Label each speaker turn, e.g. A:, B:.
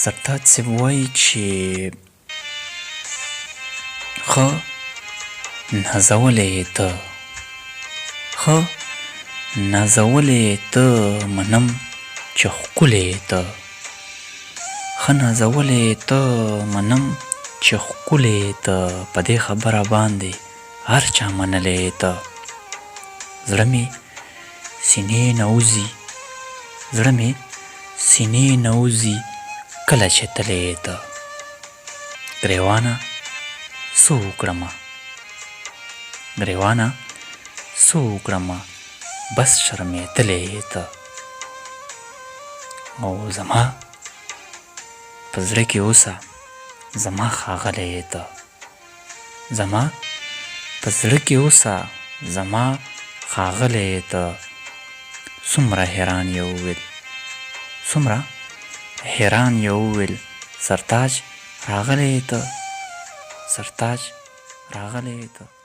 A: سرتاج صاحب وایي چې ښه نازولی یې ته، ښه نازولی یې ته منم چې ښکلی یې ته، ښه نازولی یې ته منم چې ښکلی یې ته، په دې خبره باندې هر چا منلی یې ته. زړه مې سینې نه وځي، زړه مې سینې نه وځي کله چې تللی یې ته. ګریوانه څه وکړمه، ګریوانه څه وکړمه بس شرمېدلی یې ته. او زما په زړه کې اوسه زما ښاغلی یې ته، زما په زړه کې اوسه زما ښاغلی یې ته. څومره حیران یې وویل، څومره حیران یې وویل سرتاج راغلی یې ته، سرتاج راغلی یې ته.